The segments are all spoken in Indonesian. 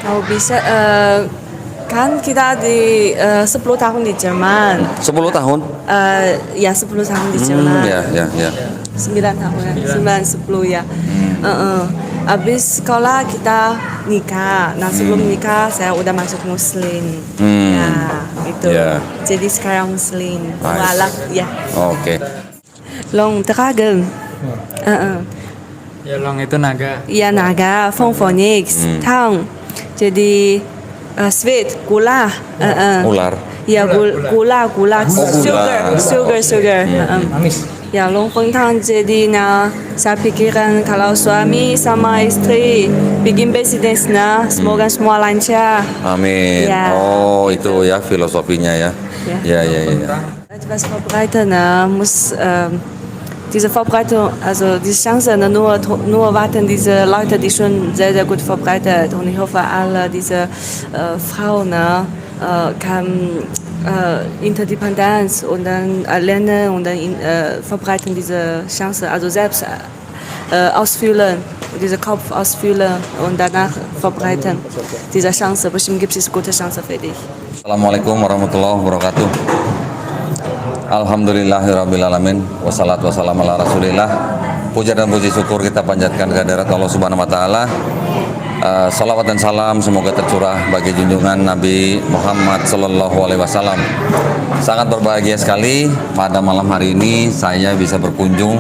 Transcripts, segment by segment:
Oh bisa, kan kita di 10 tahun di Jerman. 10 tahun? Ya 10 tahun di Jerman. Ya. 9 tahun ya, 9, 10 ya. Habis sekolah kita nikah. Nah sebelum nikah saya udah masuk Muslim. Ya itu. Ya. Jadi sekarang Muslim. Nice. Mualaf ya. Oke. Long Dragon. Ya Long itu naga. Ya naga, Feng Phoenix, Tang. Jadi sweet, gula. Ular. Ya gula, sugar. Manis. Ya Long Feng Tang jadi saya pikiran kalau suami sama istri bikin bisnis semoga semua lancar. Amin. Ja. Oh, itu ya filosofinya ya. Ja. Ya. Etwas vorbereiten muss diese Vorbereitung, also die Chance nur warten diese Leute, die schon sehr, sehr gut vorbereitet. Und ich hoffe, alle diese Frauen kann Interdependenz und dann lernen und dann verbreiten diese Chance, also selbst ausfüllen, diese Kopf ausfüllen und danach verbreiten diese Chance. Bestimmt gibt es gute Chance für dich. Assalamualaikum warahmatullahi wabarakatuh. Alhamdulillahirrabbilalamin. Wassalatu wassalamu ala rasulillah. Puja dan puji syukur kita panjatkan kehadirat Allah subhanahu wa ta'ala. Salawat dan salam semoga tercurah bagi junjungan Nabi Muhammad sallallahu alaihi wasallam. Sangat berbahagia sekali pada malam hari ini saya bisa berkunjung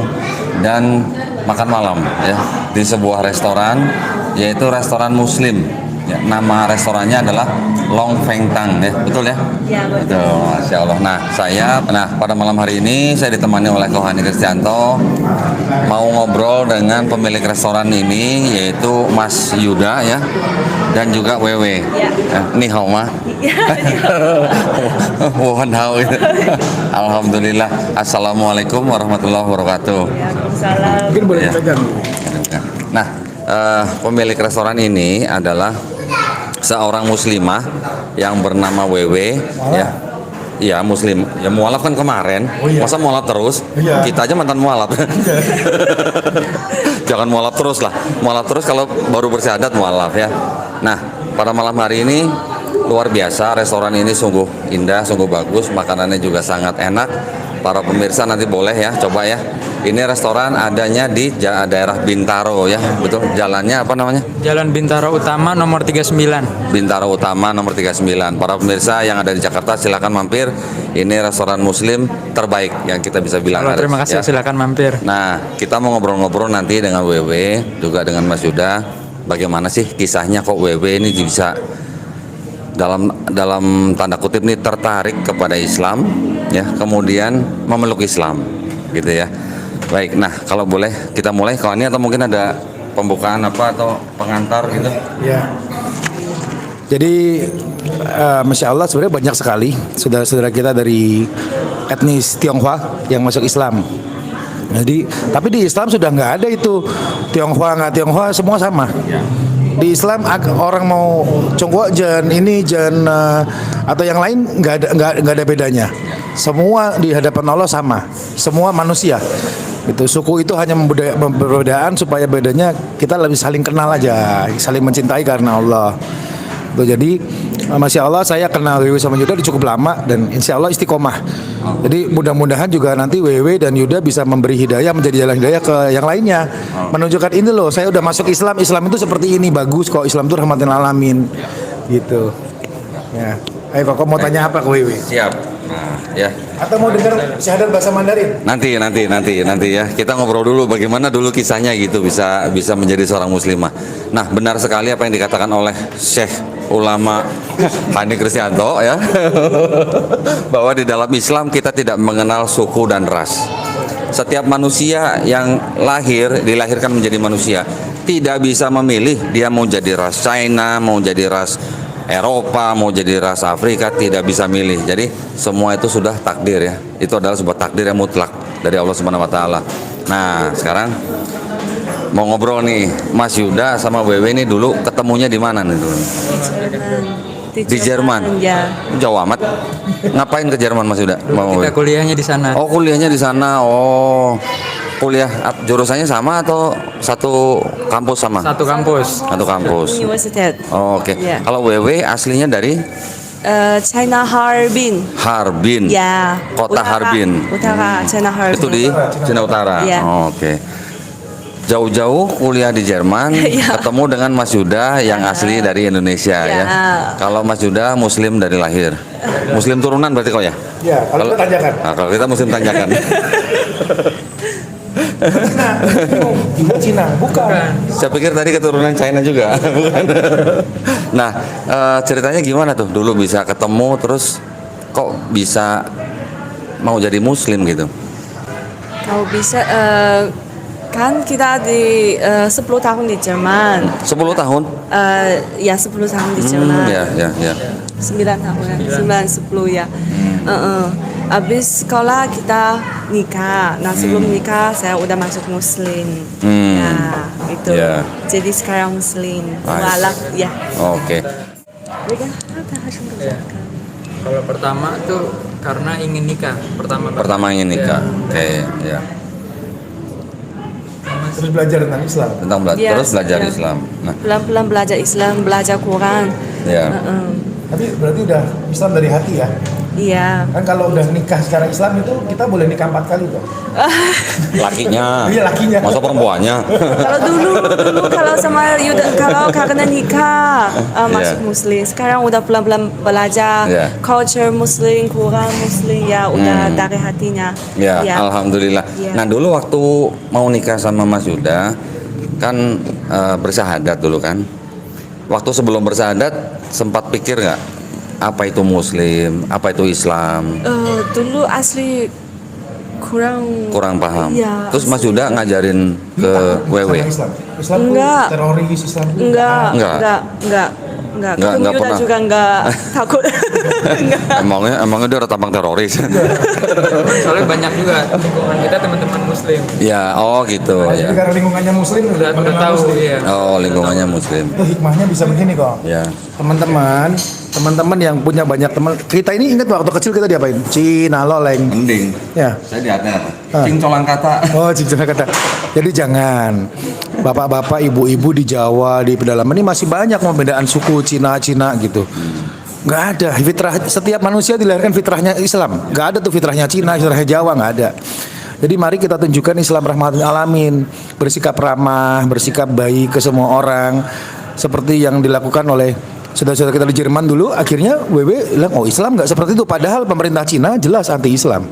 dan makan malam ya di sebuah restoran, yaitu restoran Muslim. Ya, nama restorannya adalah Long Feng Tang ya, betul ya? Ya, betul. Masya Allah. Nah, pada malam hari ini saya ditemani oleh Kohani Kristianto, mau ngobrol dengan pemilik restoran ini, yaitu Mas Yuda ya, dan juga Wewe. Ya. Ni hao ma? Wohan hao. Alhamdulillah. Assalamualaikum warahmatullahi wabarakatuh. Waalaikumsalam. Mungkin boleh Ya. dipegang. Nah, pemilik restoran ini adalah seorang muslimah yang bernama Wewe ya. Iya, muslim. Ya mualaf kan kemarin. Masa mualaf terus? Kita aja mantan mualaf. Jangan mualaf terus lah. Mualaf terus kalau baru bersyahadat mualaf ya. Nah, pada malam hari ini luar biasa, restoran ini sungguh indah, sungguh bagus, makanannya juga sangat enak. Para pemirsa nanti boleh ya coba ya. Ini restoran adanya di daerah Bintaro ya, betul. Jalannya apa namanya? Jalan Bintaro Utama nomor 39. Bintaro Utama nomor 39. Para pemirsa yang ada di Jakarta silakan mampir. Ini restoran Muslim terbaik yang kita bisa bilang. Halo, terima kasih, ya. silakan mampir. Nah, kita mau ngobrol-ngobrol nanti dengan Wewe, juga dengan Mas Yuda. Bagaimana sih kisahnya kok Wewe ini bisa dalam tanda kutip nih tertarik kepada Islam ya, kemudian memeluk Islam gitu ya. Baik, nah kalau boleh kita mulai kalau ini, atau mungkin ada pembukaan apa atau pengantar gitu. Ya. Jadi Masya Allah sebenarnya banyak sekali saudara-saudara kita dari etnis Tionghoa yang masuk Islam. Jadi tapi di Islam sudah nggak ada itu Tionghoa nggak Tionghoa, semua sama. Di Islam orang mau Congko jen ini jen atau yang lain nggak ada bedanya. Semua di hadapan Allah sama, semua manusia. Itu suku itu hanya perbedaan supaya bedanya kita lebih saling kenal aja, saling mencintai karena Allah. Tuh, jadi Masya Allah saya kenal Wewe sama Yuda cukup lama dan Insya Allah istiqomah. Jadi mudah-mudahan juga nanti Wewe dan Yuda bisa memberi hidayah, menjadi jalan hidayah ke yang lainnya. Menunjukkan ini loh, saya udah masuk Islam, Islam itu seperti ini, bagus kok, Islam itu rahmatin alamin. Gitu. Ya. Ayo kok mau tanya apa ke Wewe? Siap. Nah, ya. Atau mau dengar syahadat bahasa Mandarin? Nanti ya. Kita ngobrol dulu bagaimana dulu kisahnya gitu bisa menjadi seorang muslimah. Nah, benar sekali apa yang dikatakan oleh Syekh Ulama Hani Kristianto ya. Bahwa di dalam Islam kita tidak mengenal suku dan ras. Setiap manusia yang dilahirkan menjadi manusia tidak bisa memilih dia mau jadi ras China, mau jadi ras Eropa, mau jadi ras Afrika, tidak bisa milih. Jadi semua itu sudah takdir ya. Itu adalah sebuah takdir yang mutlak dari Allah Subhanahu wa taala. Nah, sekarang mau ngobrol nih, Mas Yuda sama Wewe ini dulu ketemunya di mana nih dulu? Di Jerman. Ya. Jauh amat. Ngapain ke Jerman Mas Yuda? Kita kuliahnya di sana. Oh, kuliahnya di sana. Oh. kuliah jurusannya sama atau satu kampus sama? Satu kampus. Satu kampus. Universitas. Oh, oke. Ya. Kalau WW aslinya dari China Harbin. Harbin. Ya. Kota Harbin. Utara China Harbin. Itu di Cina Utara. Ya. Oh, oke. Jauh-jauh kuliah di Jerman, Ya. ketemu dengan Mas Yuda yang asli dari Indonesia ya. Ya. Kalau Mas Yuda Muslim dari lahir, Muslim turunan berarti kok ya? Ya, kalau kita tanjakan. Nah, kalau kita Muslim tanjakan. Cina, bukan. Saya pikir tadi keturunan China juga. Bukan. Nah, ceritanya gimana tuh? Dulu bisa ketemu, terus kok bisa mau jadi Muslim gitu? Kalau bisa kan kita di 10 tahun di Jerman. 10 tahun? Ya 10 tahun di Jerman. Ya. 9 tahun ya. 9 10 ya. Habis sekolah kita nikah. Nah sebelum nikah saya udah masuk Muslim. Nah itu. Ya. Jadi sekarang Muslim. Nice. Walak ya. Oke. Kalau pertama tuh karena ingin nikah. Pertama ingin nikah. Oke, ya. Terus belajar tentang Islam. Tentang Yes, terus belajar ya. Islam. Nah, Pelan-pelan belajar Islam, belajar Quran. ya. Tapi berarti udah Islam dari hati ya. Iya. Kan kalau udah nikah secara Islam itu kita boleh nikah 4 kali tuh. Lakinya. Iya, lakinya. Masa perempuannya? Kalau dulu kalau sama Yuda, kalau karena nikah masuk Muslim. Sekarang udah pelan-pelan belajar Yeah. culture Muslim, Quran Muslim ya udah dari hatinya. Ya, alhamdulillah. Ya. Nah, dulu waktu mau nikah sama Mas Yuda kan bersahadat dulu kan. Waktu sebelum bersahadat sempat pikir nggak apa itu Muslim, apa itu Islam? Dulu asli kurang Paham. Iya. Terus Mas Yuda ngajarin ke WW. Islam. Islam tuh Enggak. teroris, Islam tuh enggak. Enggak Ketemu Yuda pernah. juga enggak takut. Enggak. Emangnya dia udah tampang teroris? Soalnya banyak juga lingkungan kita teman-teman Muslim. Ya, oh gitu Jadi ya. karena lingkungannya Muslim Udah tahu iya. Oh, lingkungannya Muslim. Itu hikmahnya bisa begini kok. Ya. Teman-teman yang punya banyak teman. Kita ini ingat waktu kecil kita diapain? Cina loleng. Mending. Ya. Saya di Aten apa? Ah. Cingcolan kata. Oh, Cina kata. Jadi jangan. Bapak-bapak, ibu-ibu di Jawa, di pedalaman ini masih banyak perbedaan suku Cina gitu. Nggak ada. Fitrah setiap manusia dilahirkan fitrahnya Islam. Nggak ada tuh fitrahnya Cina, fitrahnya Jawa nggak ada. Jadi mari kita tunjukkan Islam rahmatul alamin, bersikap ramah, bersikap baik ke semua orang, seperti yang dilakukan oleh saudara-saudara kita di Jerman dulu. Akhirnya WW bilang, oh Islam nggak seperti itu. Padahal pemerintah Cina jelas anti Islam.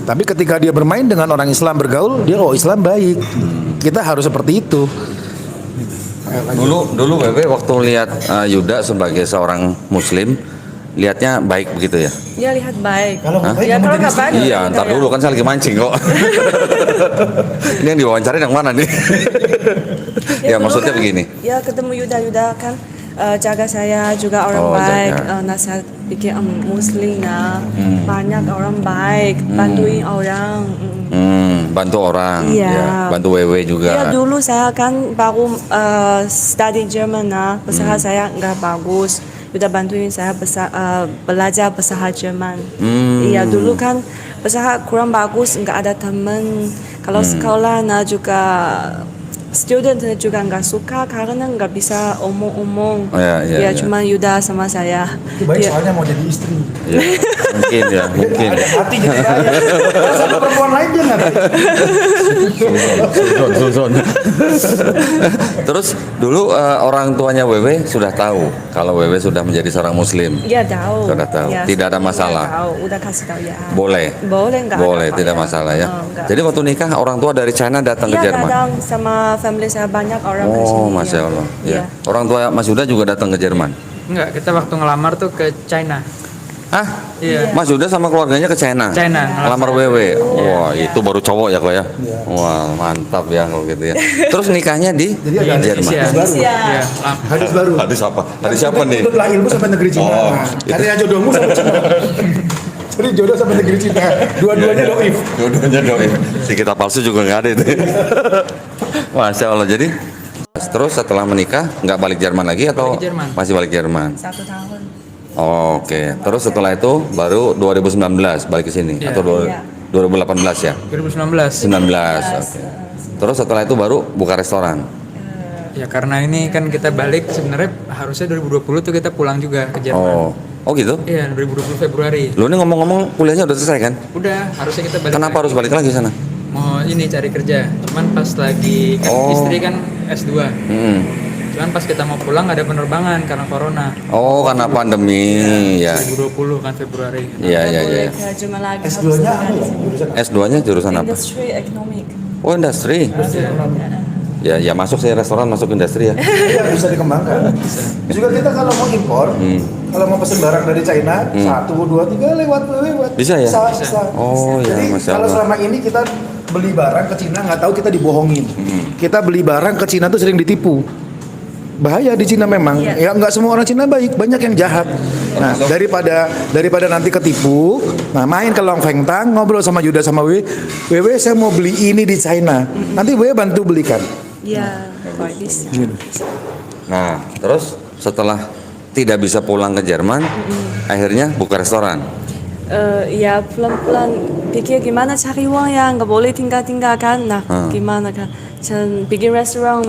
Tapi ketika dia bermain dengan orang Islam bergaul, dia oh Islam baik. Kita harus seperti itu. Dulu WW waktu lihat Yuda sebagai seorang Muslim, lihatnya baik begitu ya? Ya lihat baik. Kalau baik Ya kamu kalau jadi nggak istri. baik. Iya, ntar dulu kan saya lagi mancing kok. Ini yang diwawancarain yang mana nih? Ya dulu maksudnya kan, begini. Ya ketemu Yuda kan jaga saya juga orang Oh, baik. jaga. Nah saya pikir Muslim nah banyak orang baik, bantuin orang. Bantu orang, Iya. ya, bantu WW juga. Ya dulu saya kan baru study German nah, bahasa saya nggak bagus. Udah bantuin saya belajar bahasa Jerman. Iya dulu kan bahasa kurang bagus, nggak ada teman. Kalau sekolah nah juga student juga nggak suka karena nggak bisa omong-omong. Ya, Cuma Yuda sama saya. Itu baik Dia- soalnya mau jadi istri. Ya, mungkin. Ada hati jadi baik. Kalau sama perempuan lain dia nggak baik. Suzon. Terus dulu orang tuanya WW sudah tahu kalau WW sudah menjadi seorang Muslim. Iya tahu. Sudah tahu. Ya, Tidak ada sudah masalah. tahu. Udah kasih tahu ya. Boleh. Boleh nggak? Boleh, ada apa tidak ya. masalah ya. Nggak. Jadi waktu nikah orang tua dari China datang ke Iya Jerman. kadang sama family saya banyak orang ke Oh, sini. masya ya. Allah. Iya. Ya. Orang tua Mas Yuda juga datang ke Jerman. Enggak, kita waktu ngelamar tuh ke China. Hah? Iya. Mas Yuda sama keluarganya ke China. China. Lamar WW. Wah, itu baru cowok ya kok ya. Wah, mantap ya kalau gitu ya. Terus nikahnya di Jadi ada Jerman. Indonesia. Indonesia. Iya. Hadis baru. Hadis apa? Hadis siapa nih? Tuntutlah ilmu sampai negeri Cina. Oh, Karena jodohmu sampai Cina. Jadi jodoh sampai negeri Cina. Dua-duanya doif. Dua-duanya doain. Si kita palsu juga nggak ada itu. Masya Allah. Jadi terus setelah menikah nggak balik Jerman lagi atau Balik ke Jerman. masih balik Jerman? 1 tahun. Oke. Terus setelah itu baru 2019 balik ke sini Iya. atau Iya. 2018 ya? 2019. 19. Oke. Terus setelah itu baru buka restoran. Ya karena ini kan kita balik sebenarnya harusnya 2020 tuh kita pulang juga ke Jerman. Oh gitu? Iya, 2020 Februari. Lu ini ngomong-ngomong kuliahnya udah selesai kan? Udah, harusnya kita balik. Kenapa harus balik lagi sana? Mau ini cari kerja. Cuman pas lagi kan istri kan S2. Cuman pas kita mau pulang ada penerbangan karena corona. Oh, karena pandemi ya. 2020 kan Februari. Iya. Boleh ke Jerman lagi. S2-nya apa ya? Jurusan S2-nya jurusan apa? Industri ekonomik. Oh, industri. Ya masuk saya restoran, masuk industri ya. Iya, bisa dikembangkan. Juga kita kalau mau impor, kalau mau pesen barang dari China, 1, 2, 3 lewat. Bisa ya? Bisa. Oh ya, Jadi Masya kalau Allah. selama ini kita beli barang ke Cina nggak tahu kita dibohongin. Kita beli barang ke Cina tuh sering ditipu. Bahaya di Cina memang. Iya. Ya nggak semua orang Cina baik, banyak yang jahat. Nah, daripada nanti ketipu, nah main ke Long Feng Tang, ngobrol sama Yuda sama Wewe saya mau beli ini di China. Nanti Wewe bantu belikan. Ya, like this. Nah, terus setelah tidak bisa pulang ke Jerman, akhirnya buka restoran. Ya pelan-pelan pikir gimana cari uang ya, nggak boleh tinggal-tinggal kan. Nah, gimana kan? Can bikin restoran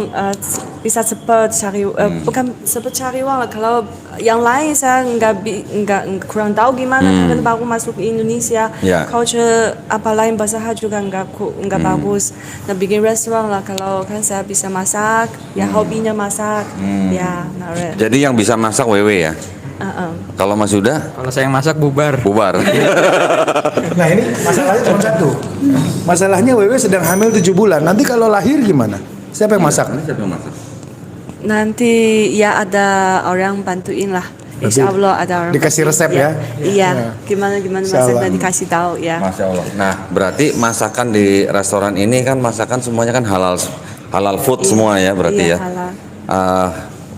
bisa cepat cari, bukan cepat cari uang lah. Kalau yang lain saya nggak kurang tahu gimana kan baru masuk ke Indonesia. Ya. Culture apa lain bahasa juga nggak bagus. Nah bikin restoran lah. Kalau kan saya bisa masak, ya hobinya masak, ya narik. Jadi yang bisa masak Wewe ya. Kalau Mas Yuda Kalau saya yang masak bubar. bubar. Nah ini masalahnya cuma satu. Masalahnya Wewe sedang hamil 7 bulan. Nanti kalau lahir gimana? Siapa yang masak? Siapa yang masak? Nanti ya ada orang bantuin lah. Insya Allah ada orang Dikasih bantuin. resep ya? Iya, gimana Insya masak Allah. dan dikasih tahu ya. Masya Allah. Nah, berarti masakan di restoran ini kan masakan semuanya kan halal food semua ya berarti Iya, ya. halal.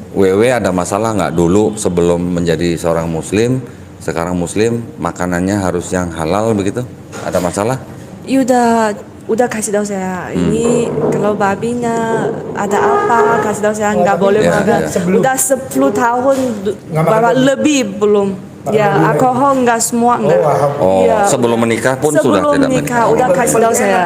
Wewe ada masalah nggak dulu sebelum menjadi seorang muslim, sekarang muslim makanannya harus yang halal begitu? Ada masalah? Ya udah kasih tahu saya ini kalau babinya ada apa kasih tahu saya nggak boleh Ya, makan. ya. Udah 10 tahun Nggak makan bahkan babi? lebih belum. Ya alkohol nggak semua nggak. Oh, Iya. sebelum menikah pun sudah Sebelum tidak menikah menikah. udah kasih tahu saya.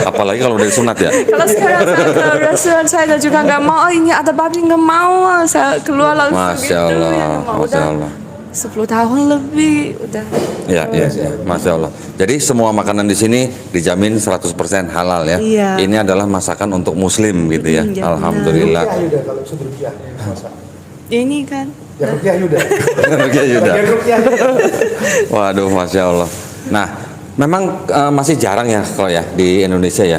Apalagi kalau dari sunat ya. Kalau sekarang saya ke restoran saya juga nggak mau, oh, ini ada babi nggak mau, saya keluar langsung Masya Allah, ya, nggak mau. Masya Udah Allah. 10 tahun lebih udah. Ya, Masya Allah. Jadi semua makanan di sini dijamin 100% halal ya. Iya. Ini adalah masakan untuk muslim gitu ya. Ya, Alhamdulillah. Rupiah Yuda kalau sudah rupiah. Masak. Ini kan Ya rupiah Yuda. Oke, Yuda. Bagian rupiah Yuda. Waduh, Masya Allah. Nah, memang masih jarang ya kalau ya di Indonesia ya.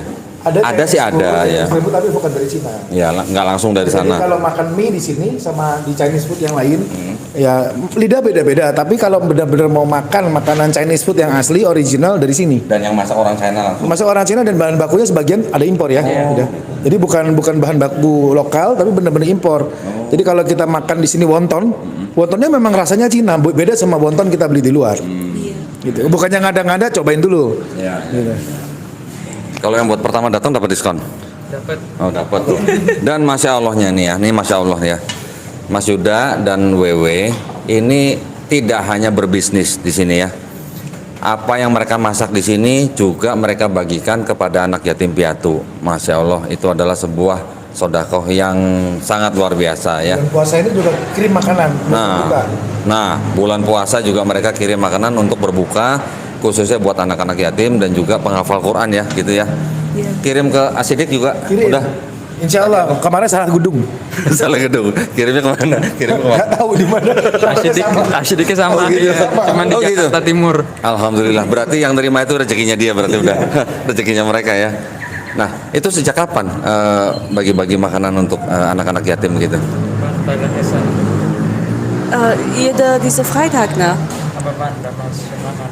Ada sih ada ya. Tapi bukan dari Cina. Ya, nggak langsung dari Jadi sana. kalau makan mie di sini sama di Chinese food yang lain, ya lidah beda-beda. Tapi kalau benar-benar mau makan makanan Chinese food yang asli original dari sini. Dan yang masak orang China langsung. Masuk orang Cina dan bahan bakunya sebagian ada impor ya. Udah. Jadi bukan bahan baku lokal tapi benar-benar impor. Jadi kalau kita makan di sini wontonnya memang rasanya Cina, beda sama wonton kita beli di luar. Gitu. Bukannya ngada-ngada, cobain dulu. Ya. Gitu. Kalau yang buat pertama datang dapat diskon. Dapat. Oh, dapat tuh. Dan Masya Allahnya nih ya, ini Masya Allah ya. Mas Yuda dan Wewe ini tidak hanya berbisnis di sini ya. Apa yang mereka masak di sini juga mereka bagikan kepada anak yatim piatu. Masya Allah, itu adalah sebuah sodakoh yang sangat luar biasa ya. Dan puasa ini juga kirim makanan. Buka. Nah, bulan puasa juga mereka kirim makanan untuk berbuka, khususnya buat anak-anak yatim dan juga penghafal Quran ya, gitu ya. Iya. Kirim ke Asidik juga, Kirim. udah. Insya Allah kemarin salah gedung. Salah gedung. Kirimnya kemana? Kirim kemana? Nggak tahu di mana. Asyidiknya sama, gitu. iya. Cuman di Oh, gitu. Jakarta Timur. Alhamdulillah. Berarti yang terima itu rezekinya dia, berarti udah rezekinya mereka ya. Nah, itu sejak kapan bagi-bagi makanan untuk anak-anak yatim gitu? Thailand Esan. Jeder diese Freitag, ne? Apa Pak? Mana?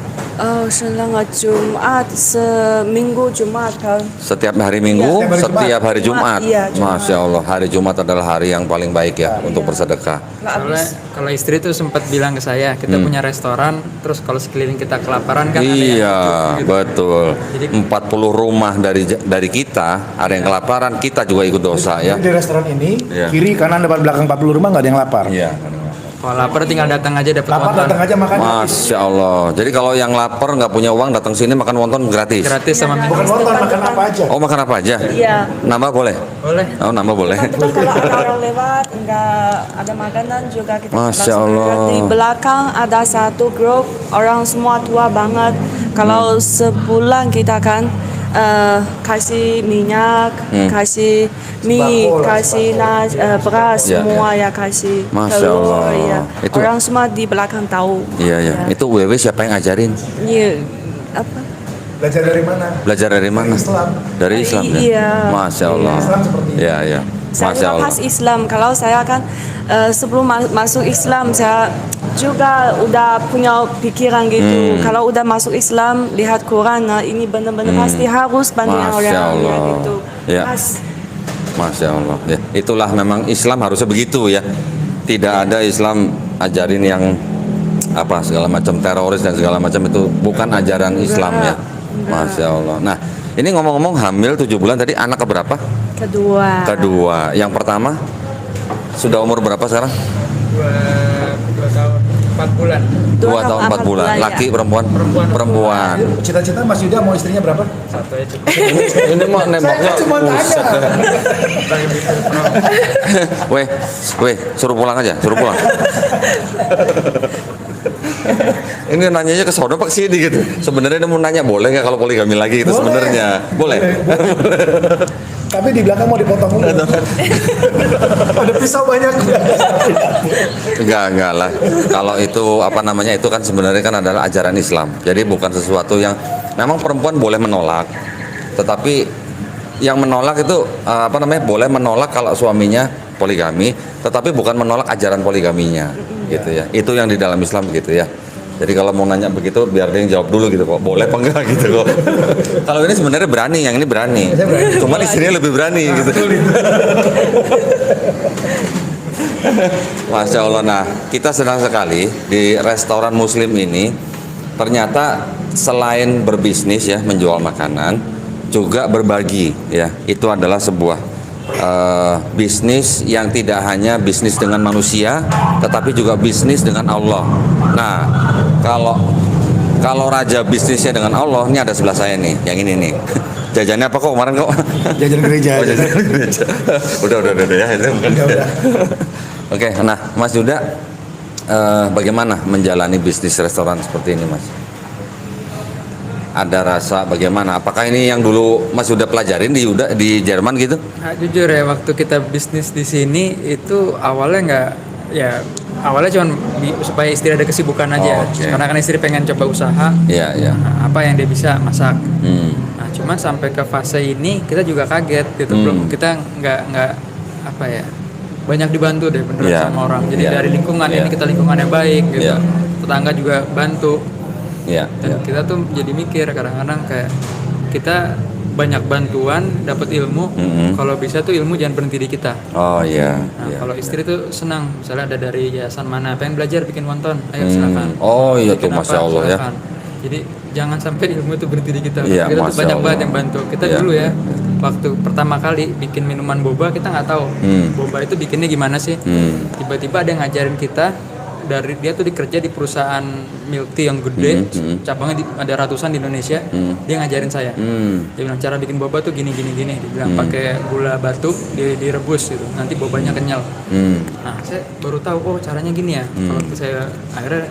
Schon lange Jumat, seminggu Jumat kan. Setiap hari Minggu, Iya, setiap hari Jumat. Iya, Jumat. Masya Allah, hari Jumat adalah hari yang paling baik ya untuk bersedekah. Soalnya kalau istri tuh sempat bilang ke saya, kita punya restoran, terus kalau sekeliling kita kelaparan kan ada yang Iya, gitu. betul. Jadi- 40 rumah dari kita ada yang kelaparan, kita juga ikut dosa ya. Jadi di restoran ini Iya. kiri kanan depan belakang 40 rumah nggak ada yang lapar. Iya. Kalau lapar tinggal datang aja dapat Lapar wonton. datang aja makan. Masya Allah. Jadi kalau yang lapar nggak punya uang datang sini makan wonton gratis. Gratis sama Bukan minum. wonton, makan apa aja. Oh makan apa aja? Iya. Nambah boleh? Boleh. Oh nambah boleh. Kita kalau ada orang lewat nggak ada makanan juga kita Masya langsung Allah. lihat. Di belakang ada satu grup orang semua tua banget. Kalau sebulan kita kan kasih minyak, kasih mie, Sembako lah, kasih beras, Ya, semua ya kasih Masya telur. Allah. Ya. Itu- Orang semua di belakang tahu. Iya ya. Itu WW siapa yang ngajarin? Iya. Apa? Belajar dari mana? Belajar dari mana? Islam. Dari Islam ya. Iya. Masya Allah. Islam seperti itu. Iya ya. Masya Saya Allah. lepas Islam. Kalau saya kan sebelum masuk Islam saya juga udah punya pikiran gitu. Kalau udah masuk Islam lihat Quran, nah ini benar-benar pasti harus bantu Masya orang ya, Allah. gitu. Ya. Pas. Masya Allah. Ya, itulah memang Islam harusnya begitu ya. Tidak ada Islam ajarin yang apa segala macam teroris dan segala macam itu bukan ajaran Islam ya. Masya Allah. Nah, ini ngomong-ngomong hamil 7 bulan tadi anak keberapa? Kedua. Yang pertama sudah umur berapa sekarang? 2 tahun 4 bulan. 2 tahun 4 bulan. ya. Laki perempuan? Perempuan. Cita-cita Mas Yuda mau istrinya berapa? Satu aja cukup. Ini mau Saya nembaknya. kan cuma Buset. tanya. Weh, suruh pulang aja, suruh pulang. Ini nanyanya ke sono pak sini gitu. Sebenarnya dia mau nanya boleh nggak kalau poligami lagi itu sebenarnya boleh. Tapi di belakang mau dipotong dulu. Ada pisau banyak. Enggak lah. Kalau itu apa namanya itu kan sebenarnya kan adalah ajaran Islam. Jadi bukan sesuatu yang memang perempuan boleh menolak. Tetapi yang menolak itu apa namanya boleh menolak kalau suaminya poligami, tetapi bukan menolak ajaran poligaminya gitu ya. Itu yang di dalam Islam gitu ya. Jadi kalau mau nanya begitu biar dia yang jawab dulu gitu kok. Boleh apa enggak gitu kok. Kalau ini sebenarnya berani, yang ini berani. Cuman istrinya lebih berani gitu. Masya Allah. Nah, kita senang sekali di restoran Muslim ini ternyata selain berbisnis ya menjual makanan juga berbagi ya. Itu adalah sebuah bisnis yang tidak hanya bisnis dengan manusia tetapi juga bisnis dengan Allah. Nah, kalau raja bisnisnya dengan Allah, ini ada sebelah saya nih, yang ini nih. Jajannya apa kok kemarin kok? Jajan gereja. Oh, jajan gereja. Udah ya itu. Oke, nah Mas Yuda, bagaimana menjalani bisnis restoran seperti ini, Mas? Ada rasa bagaimana? Apakah ini yang dulu Mas Yuda pelajarin di Jerman gitu? Nah, jujur ya waktu kita bisnis di sini itu awalnya nggak ya awalnya cuma supaya istri ada kesibukan aja. Oke. Karena kan istri pengen coba usaha. Iya, iya. Apa yang dia bisa masak. Hmm. Nah, cuman sampai ke fase ini kita juga kaget gitu belum kita nggak apa ya banyak dibantu deh beneran Iya. sama orang. Jadi Iya. dari lingkungan Iya. ini kita lingkungannya baik gitu. Iya. Tetangga juga bantu. Iya. Dan kita tuh jadi mikir kadang-kadang kayak kita banyak bantuan dapat ilmu. Kalau bisa tuh ilmu jangan berhenti di kita. Oh iya. Nah, Iya. kalau istri tuh senang, misalnya ada dari yayasan mana, pengen belajar bikin wonton, ayo silakan. Oh iya tuh Bikin Masya Allah ya. silakan. Jadi jangan sampai ilmu itu berhenti di kita. Iya, Kita tuh Masya banyak Allah. banget yang bantu. Kita Iya. dulu ya, waktu pertama kali bikin minuman boba kita nggak tahu boba itu bikinnya gimana sih. Tiba-tiba ada yang ngajarin kita. Dari dia tuh dikerja di perusahaan milk tea yang gede, cabangnya ada ratusan di Indonesia. Dia ngajarin saya. Dia bilang cara bikin boba tuh gini. Dia bilang pakai gula batu direbus gitu. Nanti bobanya kenyal. Nah, saya baru tahu oh caranya gini ya. Kalau saya akhirnya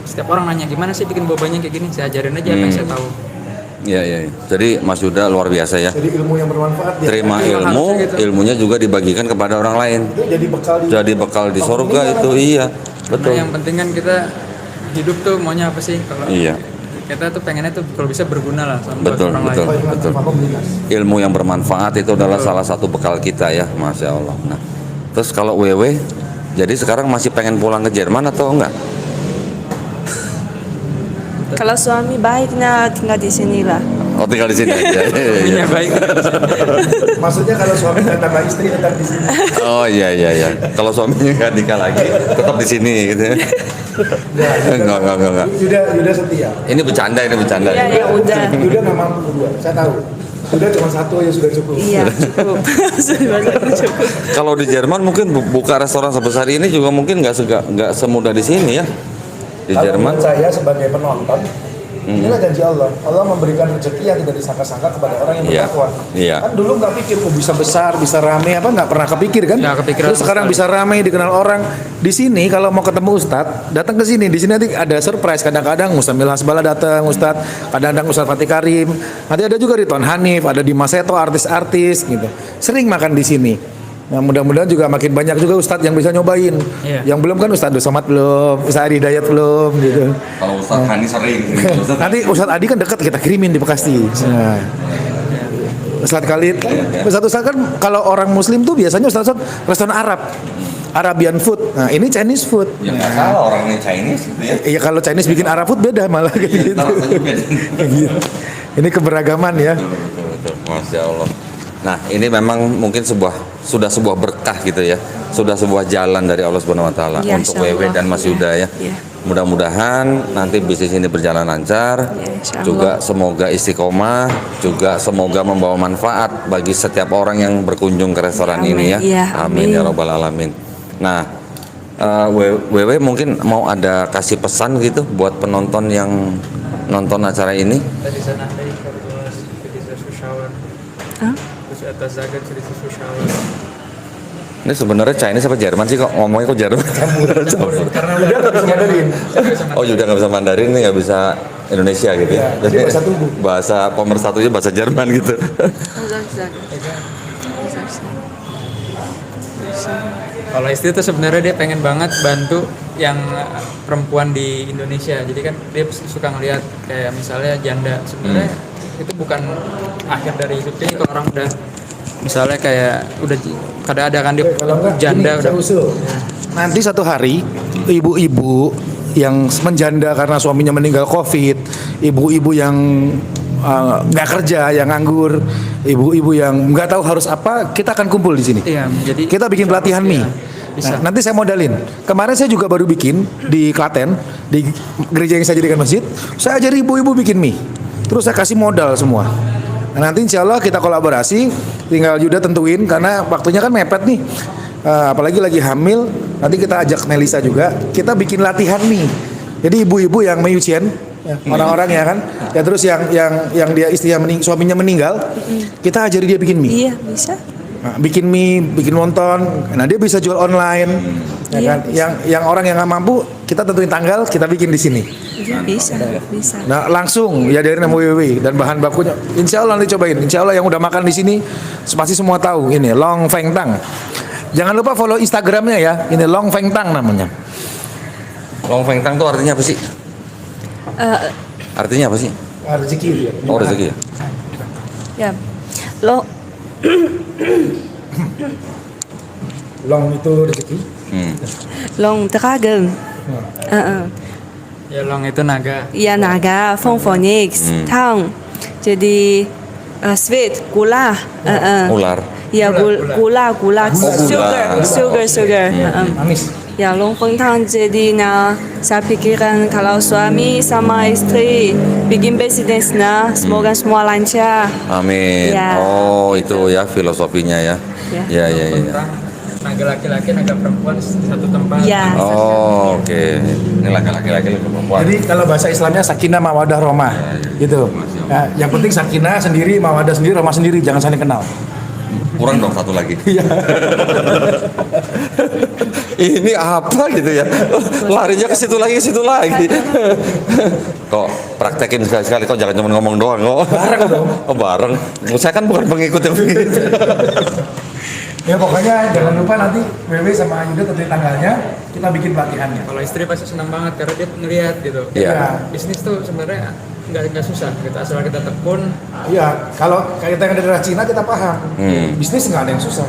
setiap orang nanya gimana sih bikin bobanya kayak gini, saya ajarin aja apa yang saya tahu. Iya, iya. Jadi Mas Yuda luar biasa ya. Jadi ilmu yang bermanfaat dia. Terima ilmu, ilmunya juga dibagikan kepada orang lain. Itu jadi bekal Di surga itu iya. Nah, Betul. yang penting kan kita hidup tuh maunya apa sih? Kalau Iya. kita tuh pengennya tuh kalau bisa berguna lah sama buat Betul, orang betul. lain. Betul. Ilmu yang bermanfaat itu adalah salah satu bekal kita ya, Masya Allah. Nah, terus kalau WW, jadi sekarang masih pengen pulang ke Jerman atau enggak? Kalau suami baiknya tinggal di sini lah. Oh tinggal di sini aja. Iya baik. Maksudnya kalau suami dan tambah istri tetap di sini. Oh iya. Kalau suaminya nggak nikah lagi, tetap di sini gitu. Enggak. Yuda setia. Ini bercanda. Iya, ya udah. Yuda nggak mampu berdua. Saya tahu. Sudah cuma satu aja sudah cukup. Iya, cukup. Sudah cukup. Kalau di Jerman mungkin buka restoran sebesar ini juga mungkin nggak semudah di sini ya. Di Kalau Jerman. menurut saya sebagai penonton, inilah janji Allah. Allah memberikan rezeki yang tidak disangka-sangka kepada orang yang Iya. bertakwa. Iya. Kan dulu nggak pikir, bisa besar, bisa rame, apa nggak pernah kepikir kan? Nggak kepikiran Terus sekarang sama bisa rame, dikenal orang. Di sini kalau mau ketemu Ustadz, datang ke sini. Di sini nanti ada surprise. Kadang-kadang Ustadz Mil Hasbala datang, kadang-kadang Ustadz Fatih Karim. Nanti ada juga Ridwan Hanif, ada Dimas Seto, artis-artis gitu. Sering makan di sini. Nah, mudah-mudahan juga makin banyak juga Ustadz yang bisa nyobain. Iya. Yang belum kan Ustadz Somad belum, Ustadz Adi Hidayat belum gitu. Kalau Ustadz Hani sering. Nanti Ustadz Adi kan dekat, kita kirimin di Bekasi. Nah. Ustadz Khalid, Ustadz kan kalau orang Muslim tuh biasanya Ustadz restoran Arab, Arabian food. Nah ini Chinese food. Ya nggak salah orangnya Chinese gitu ya. Iya kalau Chinese bikin Arab food beda malah kayak gitu. Rasanya beda. Gitu. Ini keberagaman ya. Betul. Masya Allah. Nah ini memang mungkin sudah sebuah berkah gitu ya, sudah sebuah jalan dari Allah Subhanahu Wa Taala Ya, untuk insya Wewe Allah. dan Mas Ya. Yuda ya. Ya. Mudah-mudahan nanti bisnis ini berjalan lancar, Ya, insya Allah. juga semoga istiqomah, juga semoga membawa manfaat bagi setiap orang yang berkunjung ke restoran Amin. ini ya. Ya, Amin ya amin. robbal alamin. Nah, Wewe mungkin mau ada kasih pesan gitu buat penonton yang nonton acara ini. Tadi sana ada Karbolas, Kritiser Sushawan, Hah? terus atas Zagat Kritiser Sushawan. Ini sebenarnya Chinese apa Jerman sih kok ngomongnya kok Jerman? Karena Udah nggak bisa Mandarin. Oh Yuda nggak bisa Mandarin nih, nggak bisa Indonesia gitu ya? Iya, dia bahasa tubuh. Bahasa pemersatunya bahasa Jerman gitu. kalau istri tuh sebenarnya dia pengen banget bantu yang perempuan di Indonesia. Jadi kan dia suka ngelihat kayak misalnya janda. Sebenarnya itu bukan akhir dari hidupnya. Kalau orang udah misalnya kayak udah kadang ada kan dia Kalau enggak, janda gini, udah saya usul. Nanti satu hari ibu-ibu yang menjanda karena suaminya meninggal COVID, ibu-ibu yang nggak kerja, yang nganggur, ibu-ibu yang nggak tahu harus apa, kita akan kumpul di sini. Iya, jadi Kita bikin pelatihan mie. bisa. Nah, nanti saya modalin. Kemarin saya juga baru bikin di Klaten, di gereja yang saya jadikan masjid. Saya ajari ibu-ibu bikin mie. Terus saya kasih modal semua. Nah, nanti insya Allah kita kolaborasi. Tinggal Yuda tentuin karena waktunya kan mepet nih. Apalagi lagi hamil. Nanti kita ajak Melisa juga. Kita bikin latihan mie. Jadi ibu-ibu yang Mayucian, orang-orang ya kan. Ya terus yang dia istrinya suaminya meninggal, kita ajari dia bikin mie. Iya, bisa. Nah, bikin mie, bikin wonton, nah dia bisa jual online, ya Iya, kan? Yang orang yang nggak mampu, kita tentuin tanggal, kita bikin di sini. Iya, bisa. Nah langsung ya dari nama WW dan bahan bakunya, insya Allah nanti cobain. Insya Allah yang udah makan di sini, pasti semua tahu ini Long Feng Tang. Jangan lupa follow Instagramnya ya, ini Long Feng Tang namanya. Long Feng Tang itu artinya apa sih? Artinya apa sih? Rezeki dia. Oh rezeki ya? Ya. Lo Long itu rezeki. Long Dragon. ya long itu naga. Ya naga, Feng Phoenix, Tang. Jadi sweet, gula. Ular. Ya gula, sugar. Manis. Ya Long Feng Tang jadi saya pikirkan kalau suami sama istri bikin bisnis semoga semua lancar. Amin. Ya. Oh itu ya filosofinya ya. Ya. Ya. Tentang naga laki-laki, naga perempuan satu tempat. Ya. Oh oke. Ini laki-laki perempuan. Jadi kalau bahasa Islamnya sakinah mawadah rohmah, gitu. Nah, yang penting sakinah sendiri, mawadah sendiri, rohmah sendiri, jangan saling kenal. Kurang dong satu lagi. Ini apa gitu ya? Larinya ke situ lagi. Kok praktekin sekali-sekali, kok jangan cuma ngomong doang kok. Bareng dong. Oh bareng. Saya kan bukan pengikut yang begitu. Ya pokoknya jangan lupa nanti WW sama Yuda tentuin tanggalnya, kita bikin pelatihannya. Kalau istri pasti senang banget karena dia ngelihat gitu. Iya. Bisnis tuh sebenarnya nggak susah gitu, asal kita tekun. Iya, kalau kayak kita yang dari daerah Cina kita paham. Bisnis nggak ada yang susah.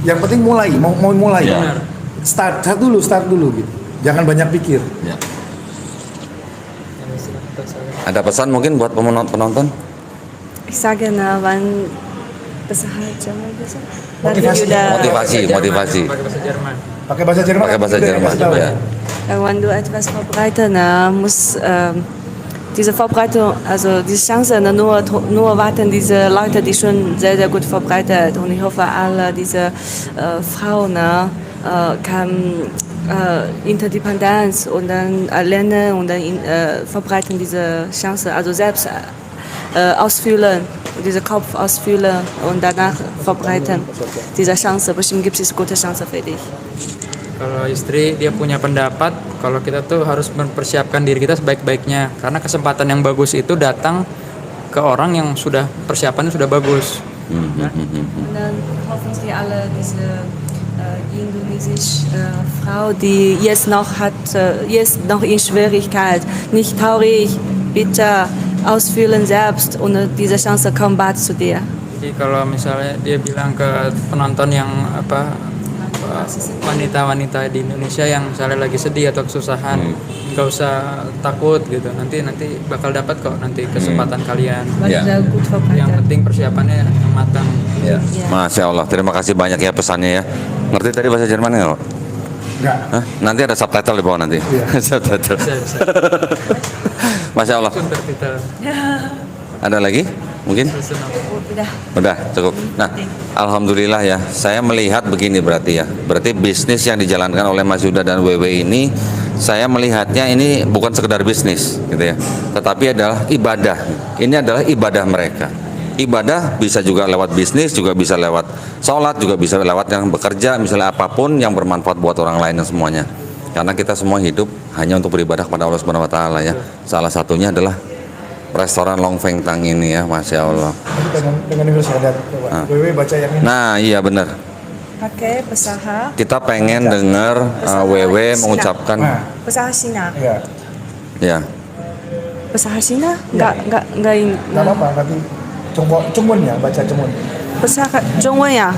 Yang penting mulai, mau mulai. Iya. Start dulu gitu. Jangan banyak pikir. Ya. Ada pesan mungkin buat penonton? Ich sage wann bersahaja bisa. Motivasi. Motivasi. Pakai bahasa Jerman. Pakai bahasa Jerman. Pakai bahasa Yuda yang Jerman. kasih tahu. Ya. Wenn du etwas vorbereiten musst, diese Vorbereitung, also die Chance nur warten diese Leute, die schon sehr, sehr gut vorbereitet. Und ich hoffe, alle diese Frauen kann Interdependenz und dann lernen und dann verbreiten diese Chance, also selbst ausfüllen, diese Kopf ausfüllen und danach verbreiten diese Chance. Bestimmt gibt es gute Chance für dich. Kalau istri dia punya pendapat kalau kita tuh harus mempersiapkan diri kita sebaik-baiknya karena kesempatan yang bagus itu datang ke orang yang sudah persiapannya sudah bagus. Und dann hoffen Sie alle diese indonesische Frau, die jetzt noch in Schwierigkeit, nicht traurig, bitte ausfüllen selbst und diese Chance kommt bald zu dir. Jadi kalau misalnya dia bilang ke penonton yang wanita-wanita di Indonesia yang misalnya lagi sedih atau kesusahan, nggak usah takut gitu. Nanti bakal dapat kok nanti kesempatan kalian. Sudah gut Yang vorbereitet. penting persiapannya yang matang. Ya. Masya Allah, terima kasih banyak ya pesannya ya. Ngerti tadi bahasa Jerman nggak? Pak? Enggak. Hah? Nanti ada subtitle di bawah nanti. Subtitle. Bisa. Masya Allah. Subtitle. Ada lagi? Mungkin? Udah. Udah cukup. Nah, alhamdulillah ya. Saya melihat begini berarti ya. Berarti bisnis yang dijalankan oleh Mas Yuda dan WW ini, saya melihatnya ini bukan sekedar bisnis, gitu ya. Tetapi adalah ibadah. Ini adalah ibadah mereka. Ibadah bisa juga lewat bisnis, juga bisa lewat sholat, juga bisa lewat yang bekerja, misalnya apapun yang bermanfaat buat orang lain dan semuanya. Karena kita semua hidup hanya untuk beribadah kepada Allah Subhanahu Wa Taala ya. Salah satunya adalah restoran Long Feng Tang ini ya, Masya Allah. Dengan Inggris syahadat. WW baca yang ini. Nah iya benar. Pakai pesaha. Kita pengen dengar WW mengucapkan Pesaha Cina. Iya. ya. Pesaha Cina? Enggak Enggak apa-apa, tapi Cungmun ya, baca Cungmun. pesaha 中文呀。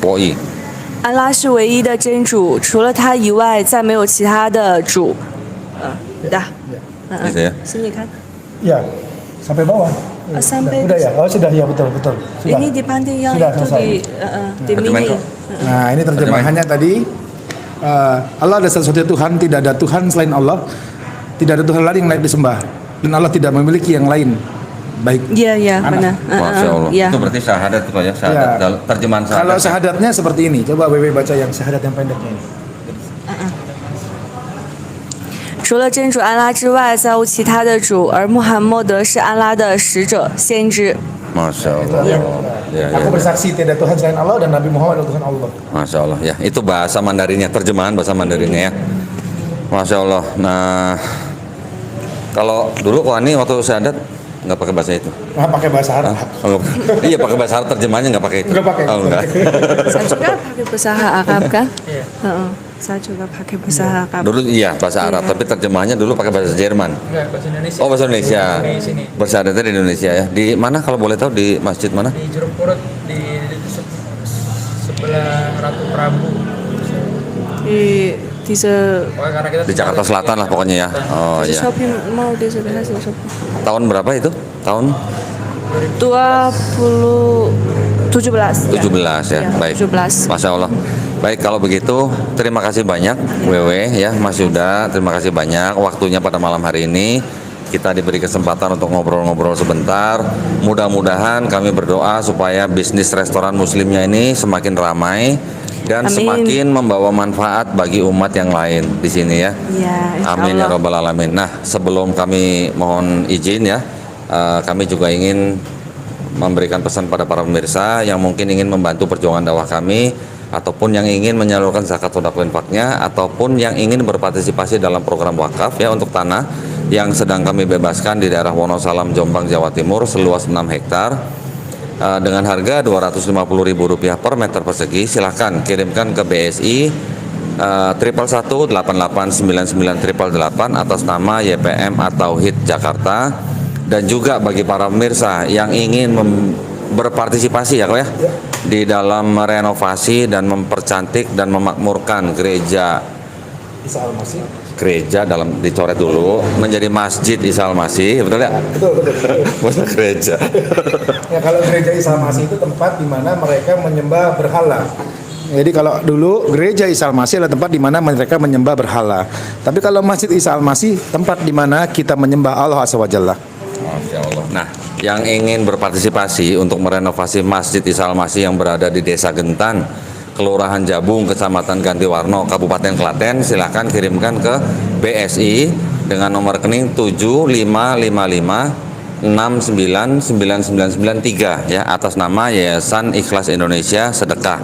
Poi. 安拉是唯一的真主，除了他以外，再没有其他的主。dah. Gitu ya. Sini kan. Iya. Sampai bawah. Sampai Udah ya? Oh sudah ya, betul. Sudah. Ini dibanding yang Sudah itu selesai. di Terjemahan mini. kok. Nah ini terjemahannya tadi. Allah ada satu Tuhan, tidak ada Tuhan selain Allah, tidak ada Tuhan lain yang layak disembah, dan Allah tidak memiliki yang lain. Baik. Iya, benar. Masya Allah. Iya. Itu berarti syahadat itu ya, syahadat. Ya. Terjemahan syahadat. Kalau syahadatnya seperti ini, coba WW baca yang syahadat yang pendeknya ini. 除了真主安拉之外，再无其他的主，而穆罕默德是安拉的使者、先知。 Masya Allah. Ya, Aku bersaksi tidak Tuhan selain Allah dan Nabi Muhammad adalah Tuhan Allah. Masya Allah ya, itu bahasa Mandarinnya, terjemahan bahasa Mandarinnya ya. Masya Allah. Nah, kalau dulu Wani waktu syahadat nggak pakai bahasa itu. Nah, pakai bahasa Arab. Oh, iya pakai bahasa Arab, terjemahannya nggak pakai itu. Nggak pakai. Oh, enggak. Saya juga pakai bahasa Arab kan? Iya. Saya juga pakai bahasa Arab. Dulu iya bahasa Arab, tapi terjemahannya dulu pakai bahasa Jerman. Enggak, bahasa Indonesia. Oh bahasa Indonesia. Di sini. Bersyahadatnya di Indonesia ya. Di mana kalau boleh tahu, di masjid mana? Di Jeruk Purut di sebelah Ratu Prabu. Di Pokoknya karena kita Di Jakarta Selatan lah pokoknya ya. Oh iya. shopping mall di sebelah shopping. Tahun berapa itu? Tahun 17 17 ya. Ya, Baik. 17. Masya Allah. Baik kalau begitu, terima kasih banyak WW ya, Mas Yuda. Terima kasih banyak waktunya pada malam hari ini. Kita diberi kesempatan untuk ngobrol-ngobrol sebentar. Mudah-mudahan kami berdoa supaya bisnis restoran muslimnya ini semakin ramai dan Amin. semakin membawa manfaat bagi umat yang lain di sini ya. Ya, insya Amin ya Allah. robbal alamin. Nah, sebelum kami mohon izin ya, kami juga ingin memberikan pesan pada para pemirsa yang mungkin ingin membantu perjuangan dakwah kami, ataupun yang ingin menyalurkan zakat sedekah infaknya, ataupun yang ingin berpartisipasi dalam program wakaf ya untuk tanah yang sedang kami bebaskan di daerah Wonosalam, Jombang, Jawa Timur seluas 6 hektar dengan harga Rp250.000 per meter persegi. Silahkan kirimkan ke BSI 111889988 atas nama YPM atau HIT Jakarta. Dan juga bagi para pemirsa yang ingin berpartisipasi ya kok ya di dalam merenovasi dan mempercantik dan memakmurkan gereja Isa Al-Masih. gereja dalam dicoret dulu menjadi Masjid Isa Al-Masih, betul ya? Betul. Bukan gereja. Ya kalau gereja Isa Al-Masih itu tempat di mana mereka menyembah berhala. Jadi kalau dulu gereja Isa Al-Masih adalah tempat di mana mereka menyembah berhala. Tapi kalau Masjid Isa Al-Masih tempat di mana kita menyembah Allah Azza wa Jalla. Masya Allah. Nah, yang ingin berpartisipasi untuk merenovasi Masjid Isa Al-Masih yang berada di Desa Gentan, Kelurahan Jabung, Kecamatan Gantiwarno, Kabupaten Klaten, silahkan kirimkan ke BSI dengan nomor rekening 7555699993 ya, atas nama Yayasan Ikhlas Indonesia Sedekah.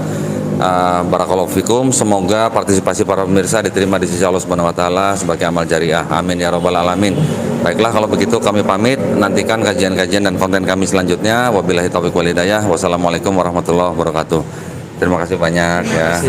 Barakallahu fikum, semoga partisipasi para pemirsa diterima di sisi Allah Subhanahu wa taala sebagai amal jariah. Amin ya rabbal alamin. Baiklah, kalau begitu kami pamit, nantikan kajian-kajian dan konten kami selanjutnya. Wabillahi taufiq wal hidayah. Wassalamualaikum warahmatullahi wabarakatuh. Terima kasih banyak ya.